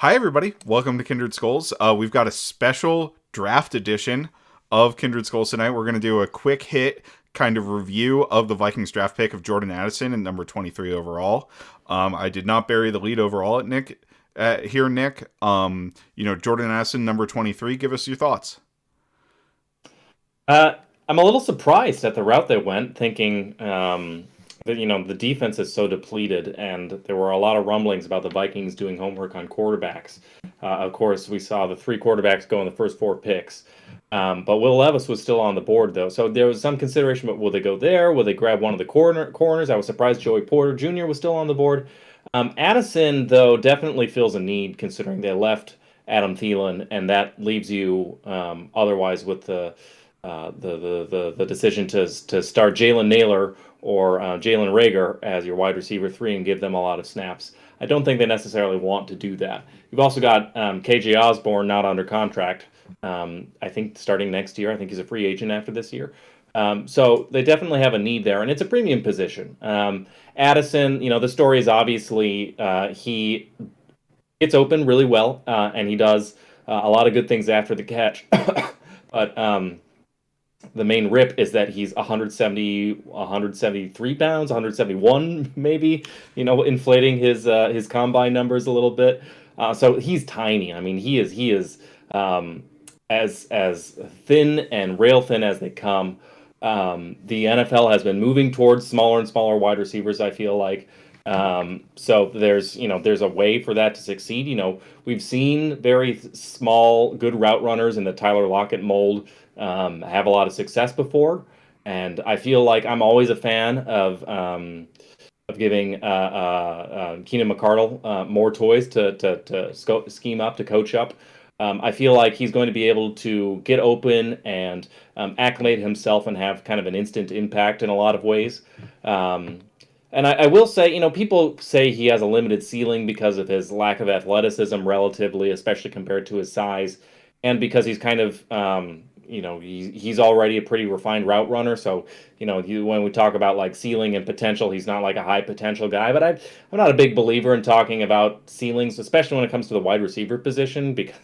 Hi, everybody. Welcome to Kindred Skulls. We've got a special draft edition of Kindred Skulls tonight. We're going to do a quick hit kind of review of the Vikings draft pick of Jordan Addison at number 23 overall. I did not bury the lead overall at Nick. Here, Nick. Jordan Addison, number 23. Give us your thoughts. Uh, I'm a little surprised at the route they went, thinking that the defense is so depleted, and there were a lot of rumblings about the Vikings doing homework on quarterbacks. Of course, we saw the three quarterbacks go in the first four picks, but Will Levis was still on the board though, so there was some consideration. But will they go there? Will they grab one of the corners? I was surprised Joey Porter Jr. was still on the board. Addison, though, definitely feels a need considering they left Adam Thielen, and that leaves you otherwise with the decision to start Jalen Naylor or Jalen Rager as your wide receiver three and give them a lot of snaps. I don't think they necessarily want to do that. You've also got KJ Osborne not under contract. I think starting next year. I think he's a free agent after this year. So they definitely have a need there, and it's a premium position. Addison, the story is obviously he gets open really well, and he does a lot of good things after the catch. But the main rip is that he's 170, 173 pounds, 171 maybe, inflating his combine numbers a little bit. So he's tiny. I mean, he is as thin and rail thin as they come. The NFL has been moving towards smaller and smaller wide receivers, I feel like. So there's a way for that to succeed. We've seen very small, good route runners in the Tyler Lockett mold have a lot of success before, and I feel like I'm always a fan of giving Keenan McCardle more toys to scheme up, to coach up. I feel like he's going to be able to get open and acclimate himself and have kind of an instant impact in a lot of ways. And I will say, people say he has a limited ceiling because of his lack of athleticism, relatively, especially compared to his size, and because he's kind of, he's already a pretty refined route runner. So, when we talk about like ceiling and potential, he's not like a high potential guy. But I'm not a big believer in talking about ceilings, especially when it comes to the wide receiver position, because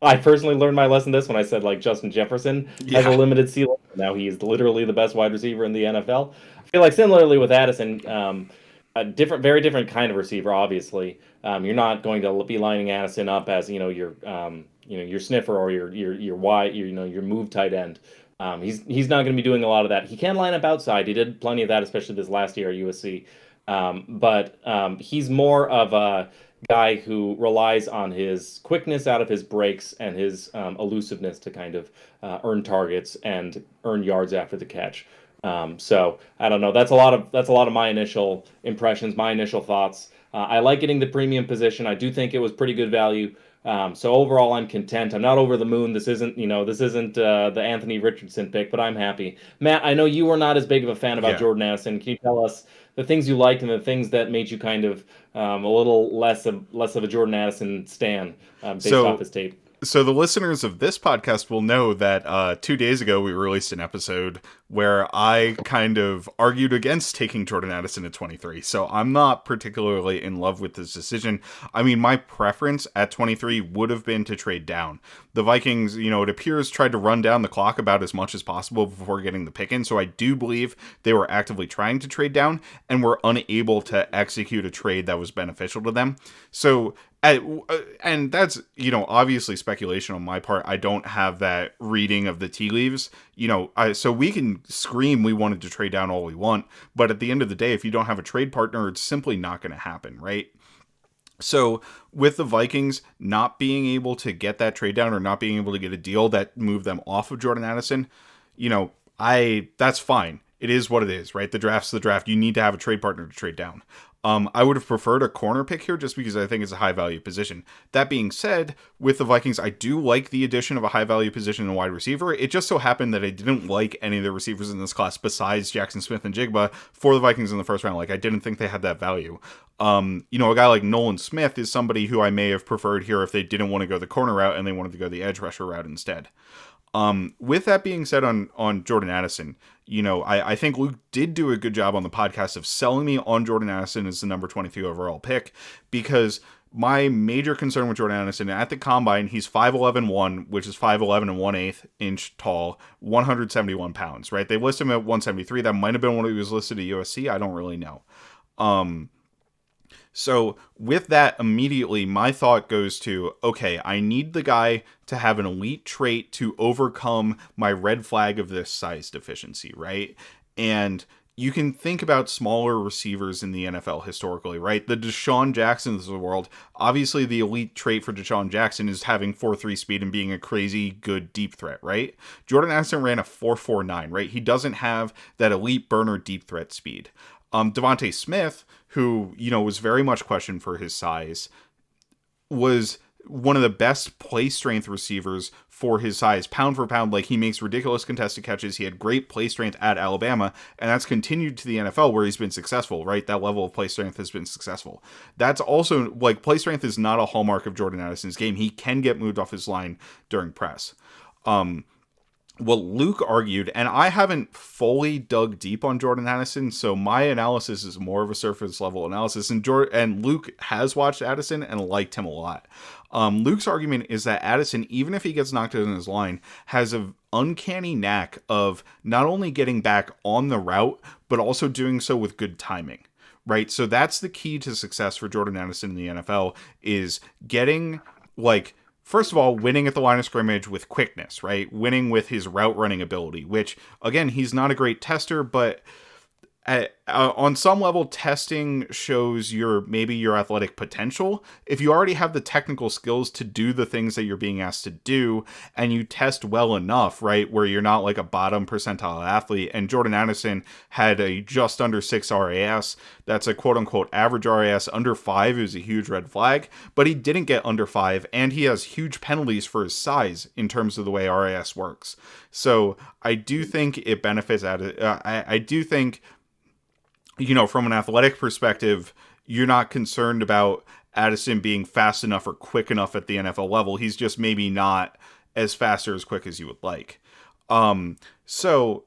I personally learned my lesson this when I said like Justin Jefferson has a Yeah. limited ceiling. Now he's literally the best wide receiver in the NFL. I feel like similarly with Addison, a very different kind of receiver. Obviously, you're not going to be lining Addison up as your sniffer or your wide your move tight end. He's not going to be doing a lot of that. He can line up outside. He did plenty of that, especially this last year at USC. But he's more of a guy who relies on his quickness out of his breaks and his elusiveness to kind of earn targets and earn yards after the catch. So I don't know. That's a lot of my initial impressions, my initial thoughts. I like getting the premium position. I do think it was pretty good value. So overall, I'm content. I'm not over the moon. This isn't the Anthony Richardson pick, but I'm happy. Matt, I know you were not as big of a fan about Yeah. Jordan Addison. Can you tell us the things you liked and the things that made you kind of a little less of a Jordan Addison stan based off So his tape? So the listeners of this podcast will know that 2 days ago we released an episode where I kind of argued against taking Jordan Addison at 23. So I'm not particularly in love with this decision. I mean, my preference at 23 would have been to trade down. The Vikings, it appears tried to run down the clock about as much as possible before getting the pick in. So I do believe they were actively trying to trade down and were unable to execute a trade that was beneficial to them. So and that's obviously speculation on my part. I don't have that reading of the tea leaves. So we can scream we wanted to trade down all we want, but at the end of the day, if you don't have a trade partner, it's simply not going to happen, right? So with the Vikings not being able to get that trade down or not being able to get a deal that moved them off of Jordan Addison, I that's fine. It is what it is, right? The draft's the draft. You need to have a trade partner to trade down. I would have preferred a corner pick here just because I think it's a high value position. That being said, with the Vikings, I do like the addition of a high value position in wide receiver. It just so happened that I didn't like any of the receivers in this class besides Jackson Smith and Jigba for the Vikings in the first round. Like, I didn't think they had that value. A guy like Nolan Smith is somebody who I may have preferred here if they didn't want to go the corner route and they wanted to go the edge rusher route instead. With that being said on Jordan Addison, I think Luke did do a good job on the podcast of selling me on Jordan Addison as the number 23 overall pick, because my major concern with Jordan Addison at the combine, he's 5'11", 1, which is 5'11 and 1/8 inch tall, 171 pounds, right? They list him at 173. That might have been when he was listed at USC. I don't really know. So with that, immediately my thought goes to, okay, I need the guy to have an elite trait to overcome my red flag of this size deficiency, right? And you can think about smaller receivers in the NFL historically, right? The Deshaun Jacksons of the world. Obviously, the elite trait for Deshaun Jackson is having 4.3 speed and being a crazy good deep threat, right? Jordan Addison ran a 4.49, right? He doesn't have that elite burner deep threat speed. Devontae Smith, who, was very much questioned for his size, was one of the best play strength receivers for his size, pound for pound. Like, he makes ridiculous contested catches. He had great play strength at Alabama, and that's continued to the NFL where he's been successful, right? That level of play strength has been successful. That's also, like, play strength is not a hallmark of Jordan Addison's game. He can get moved off his line during press. What Luke argued, and I haven't fully dug deep on Jordan Addison, so my analysis is more of a surface level analysis. And Luke has watched Addison and liked him a lot. Luke's argument is that Addison, even if he gets knocked out in his line, has an uncanny knack of not only getting back on the route, but also doing so with good timing. Right? So that's the key to success for Jordan Addison in the NFL, is getting, like, first of all, winning at the line of scrimmage with quickness, right? Winning with his route running ability, which, again, he's not a great tester, but on some level, testing shows maybe your athletic potential. If you already have the technical skills to do the things that you're being asked to do, and you test well enough, right, where you're not like a bottom percentile athlete, and Jordan Addison had a just under 6 RAS, that's a quote-unquote average RAS. Under 5 is a huge red flag, but he didn't get under 5, and he has huge penalties for his size in terms of the way RAS works. So I do think it benefits I do think, from an athletic perspective, you're not concerned about Addison being fast enough or quick enough at the NFL level. He's just maybe not as fast or as quick as you would like. So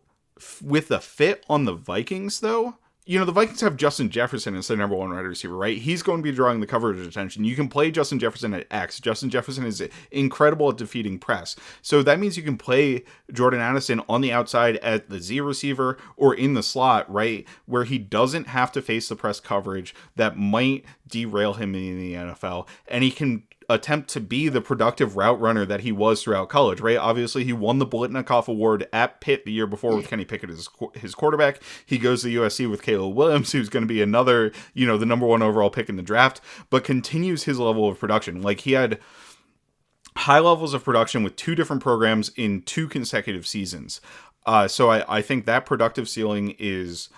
with the fit on the Vikings, though, the Vikings have Justin Jefferson as their number one wide receiver, right? He's going to be drawing the coverage attention. You can play Justin Jefferson at X. Justin Jefferson is incredible at defeating press. So that means you can play Jordan Addison on the outside at the Z receiver or in the slot, right? Where he doesn't have to face the press coverage that might derail him in the NFL. And he can attempt to be the productive route runner that he was throughout college, right? Obviously, he won the Blitnikoff Award at Pitt the year before with Kenny Pickett as his quarterback. He goes to USC with Caleb Williams, who's going to be another, the number one overall pick in the draft, but continues his level of production. Like, he had high levels of production with 2 different programs in 2 consecutive seasons. So I think that productive ceiling is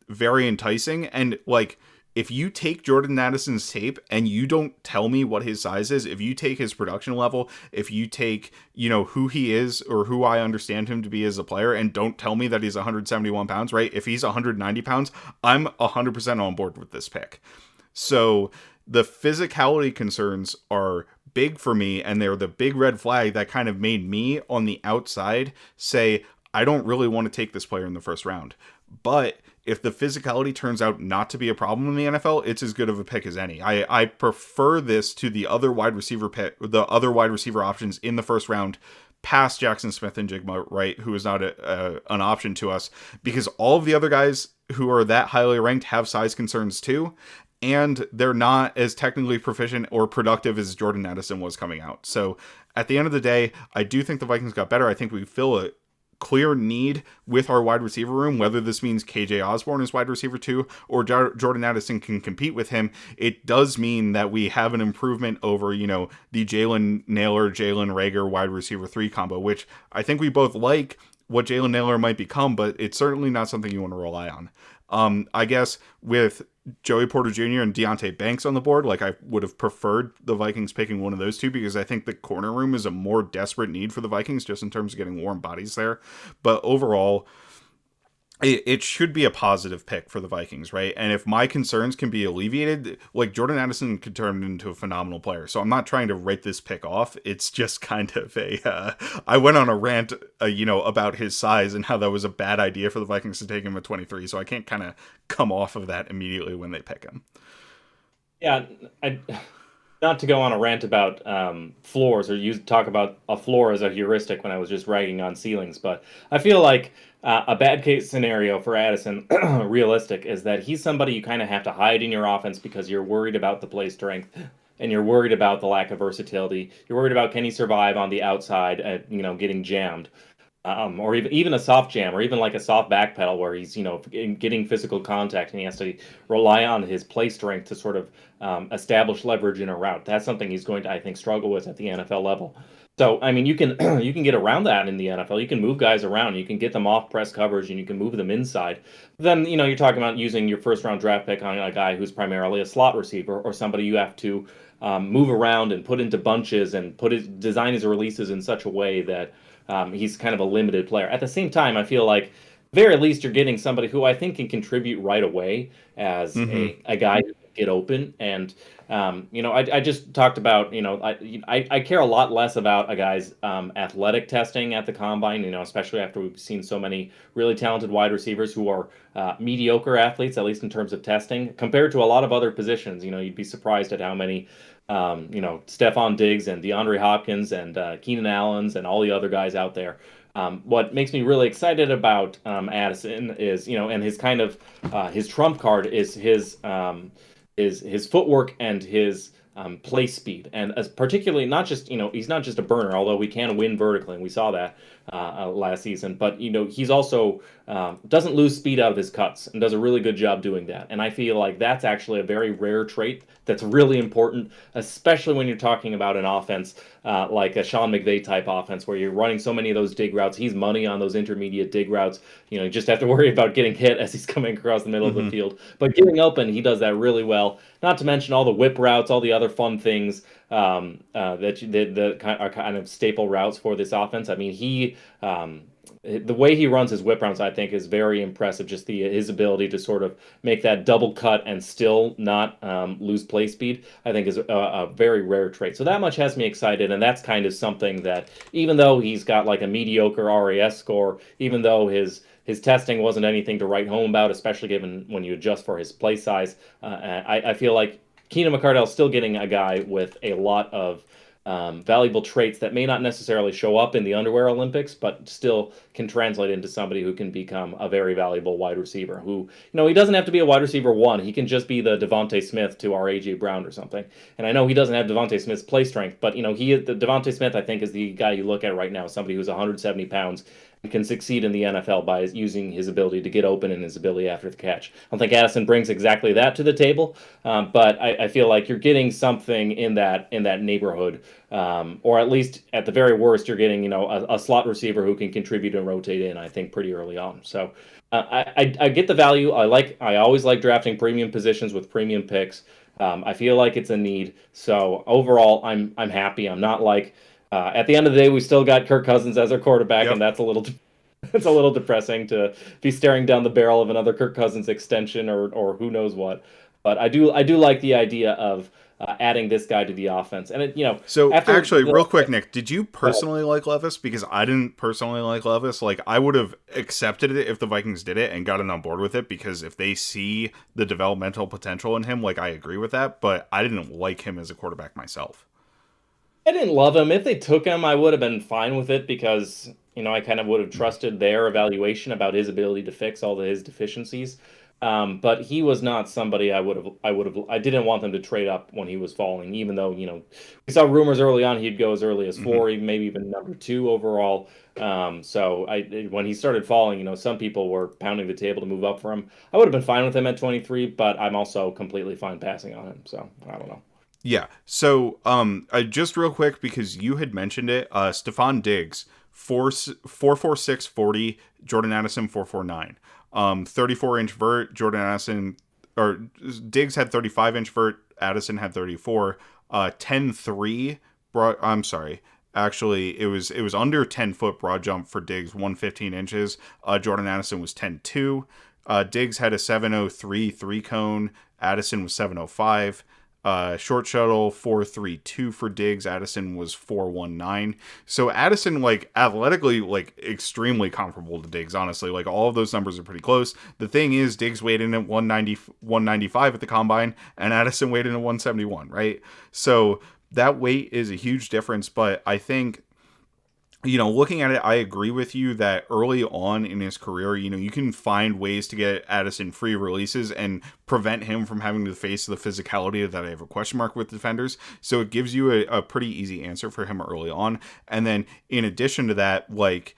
very enticing. And, like, if you take Jordan Addison's tape and you don't tell me what his size is, if you take his production level, if you take, who he is or who I understand him to be as a player, and don't tell me that he's 171 pounds, right? If he's 190 pounds, I'm 100% on board with this pick. So the physicality concerns are big for me, and they're the big red flag that kind of made me on the outside say, I don't really want to take this player in the first round. But if the physicality turns out not to be a problem in the NFL, it's as good of a pick as any. I prefer this to the other wide receiver options in the first round, past Jackson Smith and Jigma, right, who is not an option to us, because all of the other guys who are that highly ranked have size concerns too, and they're not as technically proficient or productive as Jordan Addison was coming out. So at the end of the day, I do think the Vikings got better. I think we fill a clear need with our wide receiver room, whether this means KJ Osborne is wide receiver 2 or Jordan Addison can compete with him. It does mean that we have an improvement over, the Jalen Nailor, Jalen Reagor wide receiver 3 combo, which I think we both like what Jalen Nailor might become, but it's certainly not something you want to rely on. I guess with Joey Porter Jr. and Deonte Banks on the board, like, I would have preferred the Vikings picking one of those 2, because I think the corner room is a more desperate need for the Vikings just in terms of getting warm bodies there. But overall, it should be a positive pick for the Vikings, right? And if my concerns can be alleviated, like, Jordan Addison could turn into a phenomenal player. So I'm not trying to write this pick off. It's just kind of I went on a rant, about his size and how that was a bad idea for the Vikings to take him at 23. So I can't kind of come off of that immediately when they pick him. Yeah, not to go on a rant about floors or use talk about a floor as a heuristic when I was just ragging on ceilings, but I feel like a bad case scenario for Addison, realistic, is that he's somebody you kind of have to hide in your offense because you're worried about the play strength and you're worried about the lack of versatility. You're worried about can he survive on the outside, getting jammed, or even a soft jam, or even like a soft back pedal where he's getting physical contact and he has to rely on his play strength to sort of establish leverage in a route. That's something he's going to, I think, struggle with at the NFL level. So I mean, you can you can get around that in the NFL. You can move guys around. You can get them off press coverage, and you can move them inside. Then you're talking about using your first round draft pick on a guy who's primarily a slot receiver or somebody you have to move around and put into bunches and design his releases in such a way that he's kind of a limited player. At the same time, I feel like very least you're getting somebody who I think can contribute right away as Mm-hmm. a guy who can get open. And I just talked about I care a lot less about a guy's athletic testing at the combine. Especially after we've seen so many really talented wide receivers who are mediocre athletes, at least in terms of testing, compared to a lot of other positions. You'd be surprised at how many Stephon Diggs and DeAndre Hopkins and Keenan Allen's and all the other guys out there. What makes me really excited about Addison is, and his kind of his trump card is his footwork and his play speed, and as particularly not just he's not just a burner, although we can win vertically, and we saw that last season. But he's also doesn't lose speed out of his cuts and does a really good job doing that. And I feel like that's actually a very rare trait that's really important, especially when you're talking about an offense like a Sean McVay type offense where you're running so many of those dig routes. He's money on those intermediate dig routes. You just have to worry about getting hit as he's coming across the middle of the Mm-hmm. field. But getting open, he does that really well. Not to mention all the whip routes, all the other fun things that are kind of staple routes for this offense. I mean, the way he runs his whip rounds, I think, is very impressive. Just his ability to sort of make that double cut and still not lose play speed, I think, is a very rare trait. So that much has me excited, and that's kind of something that, even though he's got like a mediocre RAS score, even though his testing wasn't anything to write home about, especially given when you adjust for his play size, I feel like Keenan McCardell's still getting a guy with a lot of valuable traits that may not necessarily show up in the underwear Olympics, but still can translate into somebody who can become a very valuable wide receiver. Who, he doesn't have to be a wide receiver one. He can just be the Devontae Smith to our AJ Brown or something. And I know he doesn't have Devontae Smith's play strength, but the Devontae Smith, I think, is the guy you look at right now, somebody who's 170 pounds and can succeed in the NFL by using his ability to get open and his ability after the catch. I don't think Addison brings exactly that to the table, but I feel like you're getting something in that neighborhood, or at least at the very worst, you're getting a slot receiver who can contribute and rotate in. I think pretty early on. So I get the value. I always like drafting premium positions with premium picks. I feel like it's a need. So overall, I'm happy. I'm not like at the end of the day, we still got Kirk Cousins as our quarterback, and Yep. that's a little it's a little depressing to be staring down the barrel of another Kirk Cousins extension or who knows what. But I do like the idea of adding this guy to the offense, and So after actually, the real quick, Nick, did you personally like Levis? Because I didn't personally like Levis. Like, I would have accepted it if the Vikings did it and gotten on board with it, because if they see the developmental potential in him, like, I agree with that. But I didn't like him as a quarterback myself. I didn't love him. If they took him, I would have been fine with it because I kind of would have trusted their evaluation about his ability to fix all of his deficiencies. But he was not somebody I didn't want them to trade up when he was falling, even though we saw rumors early on he'd go as early as Hmm. four, even maybe even number two overall. So when he started falling, some people were pounding the table to move up for him. I would have been fine with him at 23, but I'm also completely fine passing on him. So I don't know. Yeah. So, I just real quick, because you had mentioned it, Stephon Diggs, 4.46 40, Jordan Addison 4.49. 34-inch vert, Jordan Addison, or Diggs had 35-inch vert, Addison had 34. 10.3 broad, I'm sorry. Actually, it was under 10-foot broad jump for Diggs, 115 inches. Jordan Addison was 10.2. Diggs had a 7.03 3 cone. Addison was 7.05. Short shuttle 4.32 for Diggs. Addison was 4.19. So Addison, like, athletically, like, extremely comparable to Diggs, honestly. Like, all of those numbers are pretty close. The thing is, Diggs weighed in at 195 at the combine, and Addison weighed in at 171, right? So that weight is a huge difference, but I think, looking at it, I agree with you that early on in his career, you can find ways to get Addison free releases and prevent him from having to face the physicality that I have a question mark with defenders. So it gives you a pretty easy answer for him early on. And then in addition to that, like,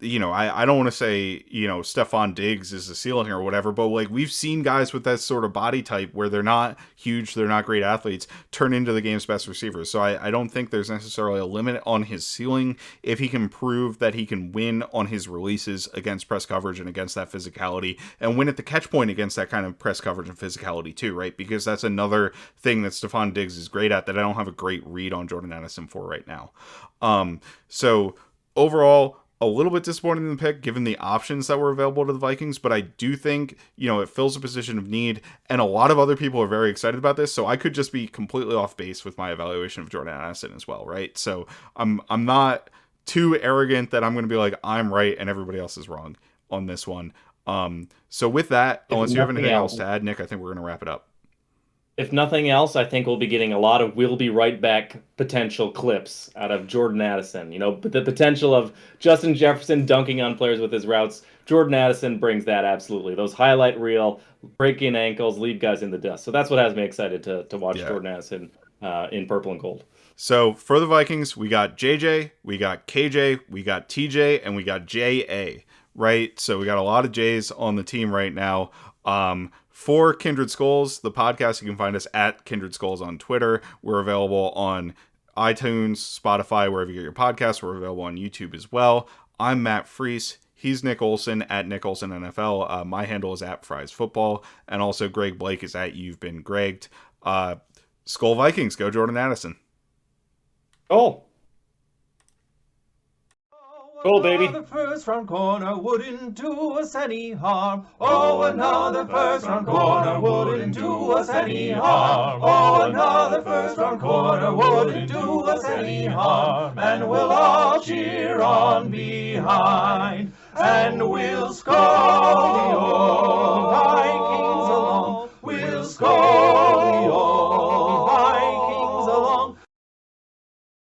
I don't want to say, Stephon Diggs is the ceiling or whatever, but like we've seen guys with that sort of body type where they're not huge, they're not great athletes, turn into the game's best receivers. So I don't think there's necessarily a limit on his ceiling if he can prove that he can win on his releases against press coverage and against that physicality, and win at the catch point against that kind of press coverage and physicality too, right? Because that's another thing that Stephon Diggs is great at that I don't have a great read on Jordan Addison for right now. So overall, a little bit disappointed in the pick given the options that were available to the Vikings, but I do think, it fills a position of need, and a lot of other people are very excited about this, so I could just be completely off base with my evaluation of Jordan Addison as well, right? So I'm not too arrogant that I'm going to be like, I'm right and everybody else is wrong on this one. So with that, If unless you have nothing anything else else, to add, Nick, I think we're going to wrap it up. if nothing else, I think we'll be getting a lot of "we'll be right back" potential clips out of Jordan Addison. But the potential of Justin Jefferson dunking on players with his routes, Jordan Addison brings that absolutely. Those highlight reel, breaking ankles, leave guys in the dust. So that's what has me excited to watch Yeah. Jordan Addison in purple and gold. So for the Vikings, we got JJ, we got KJ, we got TJ, and we got JA, right? So we got a lot of J's on the team right now. For Kindred Skulls, the podcast, you can find us at Kindred Skulls on Twitter. We're available on iTunes, Spotify, wherever you get your podcasts. We're available on YouTube as well. I'm Matt Freese. He's Nick Olson at Nick Olson NFL. My handle is at Fries Football. And also Greg Blake is at You've Been Gregged. Skull Vikings, go Jordan Addison. Oh. Goal, baby. Another first round corner wouldn't do us any harm. Oh, another first round corner wouldn't do us any harm. Oh, another first round corner wouldn't do us any harm. And we'll all cheer on behind. And we'll score the